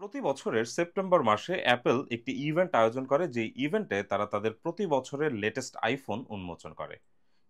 প্রতি বছরের সেপ্টেম্বর মাসে অ্যাপল একটি ইভেন্ট আয়োজন করে, যে ইভেন্টে তারা তাদের প্রতি বছরের লেটেস্ট আইফোন উন্মোচন করে।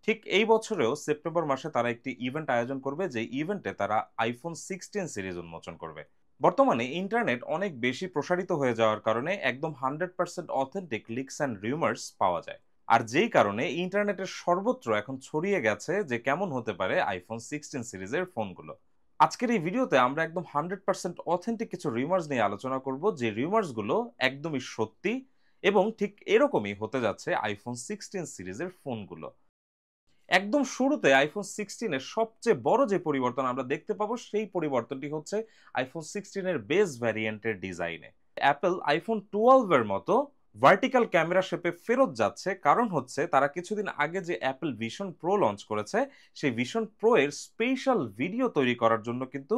ঠিক এই বছরেও সেপ্টেম্বর মাসে তারা একটি ইভেন্ট আয়োজন করবে, যে ইভেন্টে তারা আইফোন 16 সিরিজ উন্মোচন করবে। বর্তমানে ইন্টারনেট অনেক বেশি প্রসারিত হয়ে যাওয়ার কারণে একদম 100% অথেন্টিক লিকস অ্যান্ড রিউমার্স পাওয়া যায়। আর যেই কারণে ইন্টারনেটের সর্বত্র এখন ছড়িয়ে গেছে যে কেমন হতে পারে আইফোন 16 সিরিজের ফোনগুলো। আজকের এই ভিডিওতে আমরা একদম 100% অথেন্টিক কিছু রিউমার্স নিয়ে আলোচনা করব, যে রিউমার্স গুলো একদমই সত্যি এবং ঠিক এরকমই হতে যাচ্ছে আইফোন 16 সিরিজের ফোনগুলো। একদম শুরুতে আইফোন 16 এর সবচেয়ে বড় যে পরিবর্তন আমরা দেখতে পাবো, সেই পরিবর্তনটি হচ্ছে আইফোন 16 এর বেস ভ্যারিয়েন্টের ডিজাইনে। অ্যাপল আইফোন 12 এর মতো ভার্টিক্যাল ক্যামেরা শেপে ফেরত যাচ্ছে, কারণ হচ্ছে তারা কিছুদিন আগে যে অ্যাপল ভিশন প্রো লঞ্চ করেছে, সেই ভিশন প্রো এর স্পেশাল ভিডিও তৈরি করার জন্য কিন্তু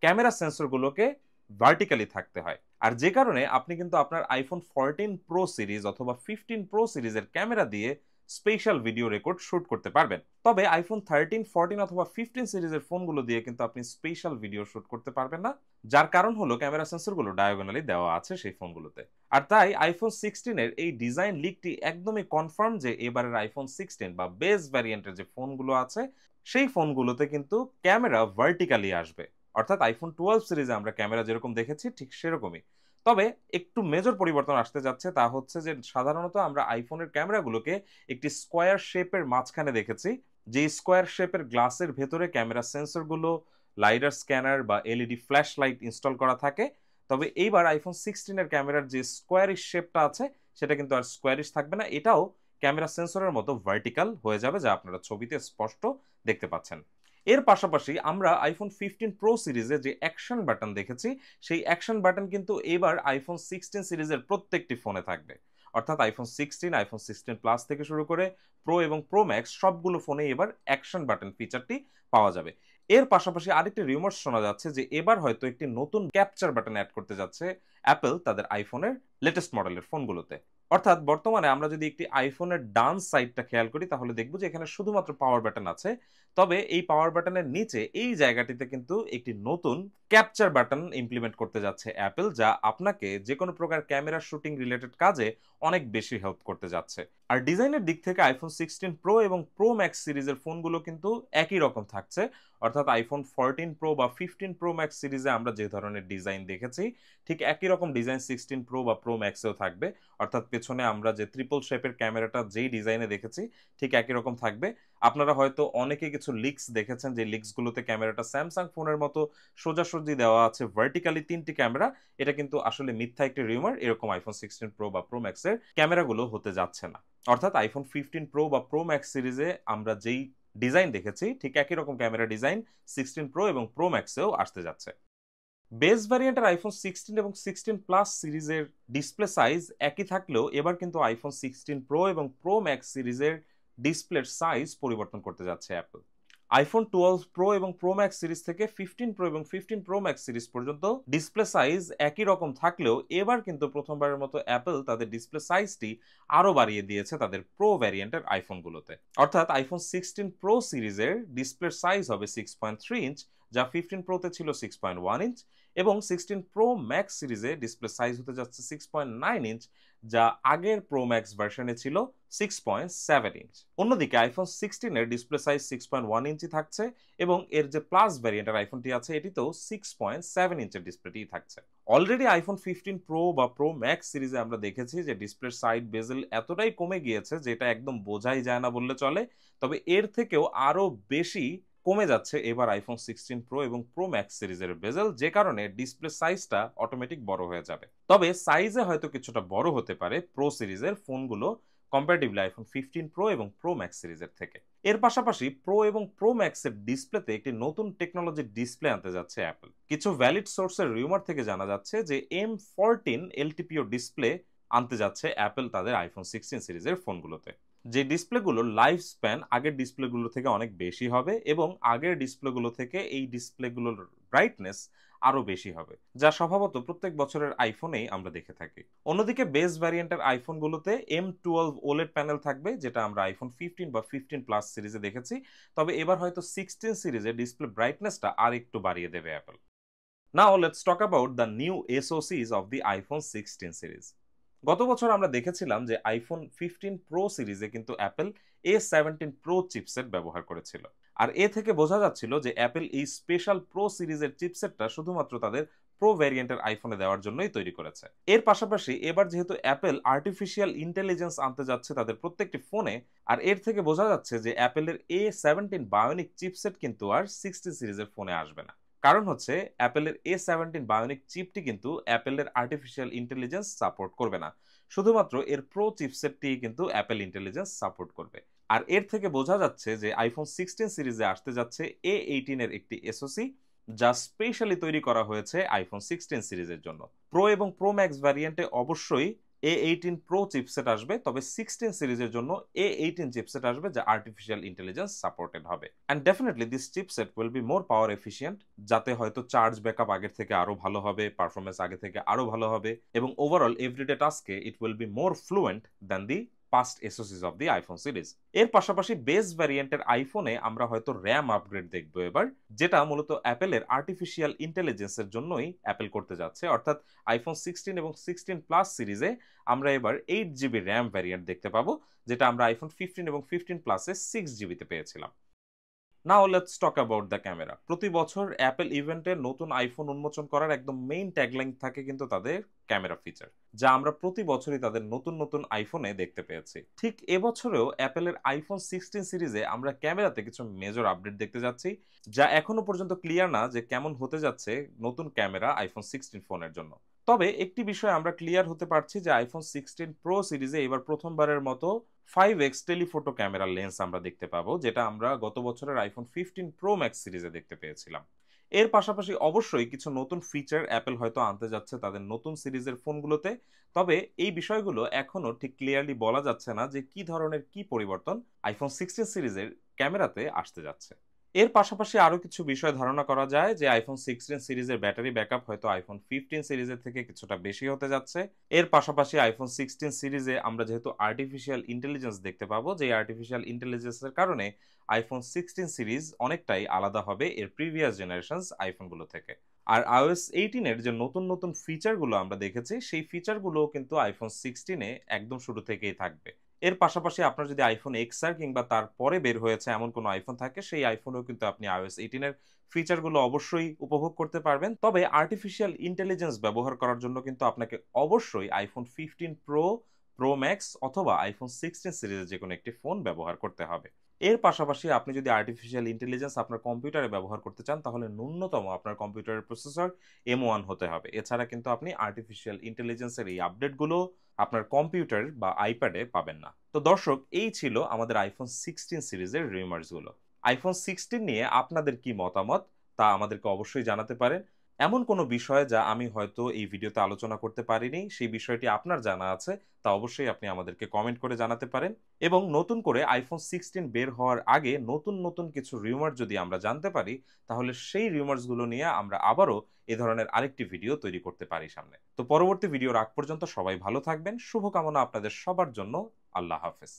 ক্যামেরা সেন্সরগুলোকে ভার্টিক্যালি থাকতে হয়। আর যে কারণে আপনি কিন্তু আপনার আইফোন 14 প্রো সিরিজ অথবা 15 প্রো সিরিজের ক্যামেরা দিয়ে স্পেশাল ভিডিও রেকর্ড শুট করতে পারবেন। তবে আইফোন 13, 14 অথবা 15 সিরিজের ফোনগুলো দিয়ে কিন্তু আপনি স্পেশাল ভিডিও শুট করতে পারবেন না, যার কারণ হলো ক্যামেরা সেন্সরগুলো ডায়াগোনালি দেওয়া আছে সেই ফোনগুলোতে। আর তাই আইফোন 16 এর এই ডিজাইন লিকটি একদমই কনফার্ম যে এবারের আইফোন 16 বা বেস ভ্যারিয়েন্টের যে ফোনগুলো আছে, সেই ফোনগুলোতে কিন্তু ক্যামেরা ভার্টিক্যালি আসবে। অর্থাৎ আইফোন 12 সিরিজে আমরা ক্যামেরা যেরকম দেখেছি ঠিক সেরকমই। তবে একটু মেজর পরিবর্তন আসতে যাচ্ছে, তা হচ্ছে যে সাধারণত আমরা আইফোনের ক্যামেরাগুলোকে একটি স্কোয়ার শেপের মাঝখানে দেখেছি, যে স্কোয়ার শেপের গ্লাসের ভেতরে ক্যামেরা সেন্সরগুলো, লাইডার স্ক্যানার বা এলইডি ফ্ল্যাশ লাইট ইনস্টল করা থাকে। তবে এইবার আইফোন 16 এর ক্যামেরার যে স্কোয়ারিশ শেপটা আছে, সেটা কিন্তু আর স্কোয়ারিশ থাকবে না, এটাও ক্যামেরা সেন্সরের মতো ভার্টিক্যাল হয়ে যাবে, যা আপনারা ছবিতে স্পষ্ট দেখতে পাচ্ছেন। এর পাশাপাশি আমরা আইফোন 15 প্রো সিরিজে যে অ্যাকশন বাটন দেখেছি, সেই অ্যাকশন বাটন কিন্তু এবার আইফোন 16 সিরিজের প্রত্যেকটি ফোনে থাকবে। অর্থাৎ আইফোন 16, আইফোন 16 প্লাস থেকে শুরু করে প্রো এবং প্রো ম্যাক্স সবগুলো ফোনে এবার অ্যাকশন বাটন ফিচারটি পাওয়া যাবে। এর পাশাপাশি আরেকটি রিউমার্স শোনা যাচ্ছে যে এবার হয়তো একটি নতুন ক্যাপচার বাটন অ্যাড করতে যাচ্ছে অ্যাপল তাদের আইফোনের লেটেস্ট মডেলের ফোনগুলোতে। অর্থাৎ বর্তমানে আমরা যদি একটি আইফোনের ডান সাইডটা খেয়াল করি, তাহলে দেখব যে এখানে শুধুমাত্র পাওয়ার বাটন আছে। তবে এই পাওয়ার বাটনের নিচে এই জায়গাটিতে কিন্তু একটি নতুন ক্যাপচার বাটন ইমপ্লিমেন্ট করতে যাচ্ছে অ্যাপল, যা আপনাকে যে কোনো প্রকার ক্যামেরা শুটিং রিলেটেড কাজে অনেক বেশি হেল্প করতে যাচ্ছে। আর ডিজাইনের দিক থেকে আইফোন 16 প্রো এবং প্রো ম্যাক্স সিরিজের ফোনগুলো কিন্তু একই রকম থাকছে। অর্থাৎ আইফোন 14 প্রো বা 15 প্রো ম্যাক্স সিরিজে আমরা যে ধরনের ডিজাইন দেখেছি, ঠিক একই রকম ডিজাইন 16 প্রো বা প্রো ম্যাক্সেও থাকবে। অর্থাৎ পেছনে আমরা যে ট্রিপল শেপের ক্যামেরাটা যেই ডিজাইনে দেখেছি, ঠিক একই রকম থাকবে। আপনারা হয়তো অনেকে কিছু লিকস দেখেছেন, যে লিকসগুলোতে ক্যামেরাটা স্যামসাং ফোনের মতো সোজাসুজি দেওয়া আছে, ভার্টিক্যালি 3টি ক্যামেরা। এটা কিন্তু আসলে মিথ্যা একটি রিউমার। এরকম আইফোন 16 প্রো বা প্রো ম্যাক্সের ক্যামেরাগুলো হতে যাচ্ছে না। অর্থাৎ আইফোন 15 প্রো বা প্রো ম্যাক্স সিরিজে আমরা যেই ডিজাইন দেখেছি, ঠিক একই রকম ক্যামেরা ডিজাইন 16 প্রো এবং প্রো ম্যাক্সেও আসতে যাচ্ছে। বেস ভ্যারিয়েন্টের আইফোন 16 এবং 16 প্লাস সিরিজের ডিসপ্লে সাইজ একই থাকলেও এবার কিন্তু আইফোন 16 প্রো এবং প্রো ম্যাক্স সিরিজের ডিসপ্লের সাইজ পরিবর্তন করতে যাচ্ছে অ্যাপল। আইফোন 12 প্রো এবং প্রো ম্যাক্স সিরিজ থেকে 15 প্রো এবং 15 প্রো ম্যাক্স সিরিজ পর্যন্ত ডিসপ্লে সাইজ একই রকম থাকলেও এবার কিন্তু প্রথমবারের মতো অ্যাপল তাদের ডিসপ্লে সাইজটি আরো বাড়িয়ে দিয়েছে তাদের প্রো ভ্যারিয়েন্টের আইফোনগুলোতে। অর্থাৎ আইফোন 16 প্রো সিরিজের ডিসপ্লের সাইজ হবে 6.3 ইঞ্চ, যা 15 প্রোতে ছিল 6.1 ইঞ্চ, এবং 16 প্রো ম্যাক্স সিরিজে ডিসপ্লে সাইজ হতে যাচ্ছে 6.9 ইঞ্চ, যা আগের প্রো ম্যাক্স ভার্সনে ছিল 6.7 ইঞ্চ। অন্যদিকে আইফোন 16 এর ডিসপ্লে সাইজ 6.1 ইঞ্চি থাকছে, এবং এর যে প্লাস ভ্যারিয়েন্টের আইফোনটি আছে, এটিতেও 6.7 ইঞ্চের ডিসপ্লেটি থাকছে। অলরেডি আইফোন 15 প্রো বা প্রো ম্যাক্স সিরিজে আমরা দেখেছি যে ডিসপ্লের সাইড বেজেল এতটাই কমে গিয়েছে যে এটা একদম বোঝাই যায় না বললে চলে। তবে এর থেকেও আরো বেশি কমে যাচ্ছে এবার আইফোন 16 প্রো এবং প্রো ম্যাক্স সিরিজের বেজেল, যে কারণে ডিসপ্লে সাইজটা অটোমেটিক বড় হয়ে যাবে। তবে সাইজে হয়তো কিছুটা বড় হতে পারে প্রো সিরিজের ফোনগুলো কম্পারেটিভলি আইফোন 15 প্রো এবং প্রো ম্যাক্স সিরিজের থেকে। এর পাশাপাশি প্রো এবং প্রো ম্যাক্স এর ডিসপ্লেতে একটি নতুন টেকনোলজির ডিসপ্লে আনতে যাচ্ছে অ্যাপল। কিছু ভ্যালিড সোর্সের রিউমার থেকে জানা যাচ্ছে যে M14 এলটিপিও ডিসপ্লে আনতে যাচ্ছে অ্যাপল তাদের আইফোন 16 সিরিজের ফোনগুলোতে। যে ডিসপ্লেগুলোর লাইফ স্প্যান আগের ডিসপ্লেগুলো থেকে অনেক বেশি হবে, এবং আগের ডিসপ্লেগুলো থেকে এই ডিসপ্লেগুলোর ব্রাইটনেস আরো বেশি হবে, যা স্বভাবত প্রত্যেক বছরের আইফোনেই আমরা দেখে থাকি। অন্যদিকে বেস ভ্যারিয়েন্টের আইফোনগুলোতে M12 ওলেড প্যানেল থাকবে, যেটা আমরা আইফোন 15 বা 15 প্লাস সিরিজে দেখেছি। তবে এবার হয়তো 16 সিরিজে ডিসপ্লে ব্রাইটনেসটা আর একটু বাড়িয়ে দেবে Apple. Now let's talk about the new এসওসিস অফ দি আইফোন 16 সিরিজ। গত বছর আমরা দেখেছিলাম যে আইফোন 15 প্রো সিরিজে কিন্তু অ্যাপল A17 প্রো চিপসেট ব্যবহার করেছিল। আর এ থেকে বোঝা যাচ্ছিল যে অ্যাপল এই স্পেশাল প্রো সিরিজের চিপসেটটা শুধুমাত্র তাদের প্রো ভ্যারিয়েন্টের আইফোনে দেওয়ার জন্যই তৈরি করেছে। এর পাশাপাশি এবার যেহেতু অ্যাপল আর্টিফিশিয়াল ইন্টেলিজেন্স আনতে যাচ্ছে তাদের প্রত্যেকটি ফোনে, আর এর থেকে বোঝা যাচ্ছে যে অ্যাপলের A17 বায়োনিক চিপসেট কিন্তু আর 16 সিরিজের ফোনে আসবে না। কারণ হচ্ছে অ্যাপেলের A17 বায়োনিক চিপটি কিন্তু অ্যাপেলের আর্টিফিশিয়াল ইন্টেলিজেন্স সাপোর্ট করবে না, শুধুমাত্র এর প্রো চিপসেটটি কিন্তু অ্যাপেল ইন্টেলিজেন্স সাপোর্ট করবে। আর এর থেকে বোঝা যাচ্ছে যে আইফোন 16 সিরিজে আসতে যাচ্ছে A18 এর একটি এসওসি, যা স্পেশালি তৈরি করা হয়েছে আইফোন 16 সিরিজের জন্য। প্রো এবং প্রো ম্যাক্স ভ্যারিয়েন্টে অবশ্যই A18 প্রো চিপসেট আসবে, তবে 16 সিরিজের জন্য A18 চিপসেট আসবে যা আর্টিফিশিয়াল ইন্টেলিজেন্স সাপোর্টেড হবে। And definitely this chipset will be more power efficient, যাতে হয়তো চার্জ ব্যাকআপ আগের থেকে আরো ভালো হবে, পারফরমেন্স আগে থেকে আরো ভালো হবে, এবং ওভারঅল এভরিডে টাস্কে it will be more fluent than the past এসওসিস অফ দি আইফোন সিরিজ। এর পাশাপাশি বেস ভ্যারিয়েন্টের আইফোনে আমরা হয়তো র্যাম আপগ্রেড দেখবো এবার, যেটা মূলত অ্যাপেলের আর্টিফিশিয়াল ইন্টেলিজেন্সের জন্যই অ্যাপেল করতে যাচ্ছে। অর্থাৎ আইফোন 16 এবং 16 প্লাস সিরিজে আমরা এবার 8 জিবি র্যাম ভ্যারিয়েন্ট দেখতে পাবো, যেটা আমরা আইফোন 15 এবং 15 প্লাসে 6 জিবিতে পেয়েছিলাম। নাও let's talk about the camera. প্রতি বছর অ্যাপেল ইভেন্টে নতুন আইফোন উন্মোচন করার একদম মেইন ট্যাগলাইন থাকে কিন্তু তাদের ক্যামেরা ফিচার, যা আমরা প্রতি বছরই তাদের নতুন নতুন আইফোনে দেখতে পেয়েছি। ঠিক এবছরেও অ্যাপেলের আইফোন 16 সিরিজে আমরা ক্যামেরাতে কিছু মেজর আপডেট দেখতে যাচ্ছি, যা এখনো পর্যন্ত ক্লিয়ার না যে কেমন হতে যাচ্ছে নতুন ক্যামেরা আইফোন 16 ফোনের জন্য। তবে একটি বিষয় আমরা ক্লিয়ার হতে পারছি যে আইফোন 16 প্রো সিরিজে এবার প্রথমবারের মতো 5x টেলিফোটো ক্যামেরা লেন্স আমরা দেখতে পাবো, যেটা আমরা গত বছরের আইফোন 15 প্রো ম্যাক্স সিরিজে দেখতে পেয়েছিলাম। এর পাশাপাশি অবশ্যই কিছু নতুন ফিচার অ্যাপল হয়তো আনতে যাচ্ছে তাদের নতুন সিরিজের ফোনগুলোতে, তবে এই বিষয়গুলো এখনো ঠিক ক্লিয়ারলি বলা যাচ্ছে না যে কি ধরনের কি পরিবর্তন আইফোন 16 সিরিজের ক্যামেরাতে আসতে যাচ্ছে। এর পাশাপাশি আরো কিছু বিষয় ধারণা করা যায় যে আইফোন 16 সিরিজের ব্যাটারি ব্যাকআপ হয়তো আইফোন 15 সিরিজের থেকে কিছুটা বেশি হতে যাচ্ছে। এর পাশাপাশি আইফোন 16 সিরিজে আমরা যেহেতু আর্টিফিশিয়াল ইন্টেলিজেন্স দেখতে পাবো, যে আর্টিফিশিয়াল ইন্টেলিজেন্সের কারণে আইফোন 16 সিরিজ অনেকটাই আলাদা হবে এর প্রিভিয়াস জেনারেশনস আইফোনগুলো থেকে। আর iOS 18 এর যে নতুন নতুন ফিচারগুলো আমরা দেখেছি, সেই ফিচারগুলোও কিন্তু আইফোন 16 এ একদম শুরু থেকেই থাকবে। এর পাশাপাশি আপনার যদি আইফোন এক্সআর কিংবা তার পরে বের হয়েছে এমন কোনো আইফোন থাকে, সেই আইফোনেও কিন্তু আপনি iOS 18 এর ফিচারগুলো অবশ্যই উপভোগ করতে পারবেন। তবে আর্টিফিশিয়াল ইন্টেলিজেন্স ব্যবহার করার জন্য কিন্তু আপনাকে অবশ্যই আইফোন 15 প্রো, প্রো ম্যাক্স অথবা আইফোন 16 সিরিজের যে কোনো একটি ফোন ব্যবহার করতে হবে। এর পাশাপাশি আপনি যদি আর্টিফিশিয়াল ইন্টেলিজেন্স আপনার কম্পিউটারে ব্যবহার করতে চান, তাহলে ন্যূনতম আপনার কম্পিউটারের প্রসেসর M1 হতে হবে। এছাড়া কিন্তু আপনি আর্টিফিশিয়াল ইন্টেলিজেন্সের এই আপডেটগুলো আপনার কম্পিউটার বা আইপ্যাডে পাবেন না। তো দর্শক, এই ছিল আমাদের আইফোন 16 সিরিজের রিমার্সগুলো। আইফোন 16 নিয়ে আপনাদের কি মতামত তা আমাদেরকে অবশ্যই জানাতে পারেন। এমন কোনো বিষয় যা আমি হয়তো এই ভিডিওতে আলোচনা করতে পারিনি, সেই বিষয়টি আপনার জানা আছে, তা অবশ্যই আপনি আমাদেরকে কমেন্ট করে জানাতে পারেন। এবং নতুন করে আইফোন 16 বের হওয়ার আগে নতুন নতুন কিছু রিউমার যদি আমরা জানতে পারি, তাহলে সেই রিউমার্সগুলো নিয়ে আমরা আবারও এ ধরনের আরেকটি ভিডিও তৈরি করতে পারি সামনে। তো পরবর্তী ভিডিওর আগ পর্যন্ত সবাই ভালো থাকবেন। শুভকামনা আপনাদের সবার জন্য। আল্লাহ হাফেজ।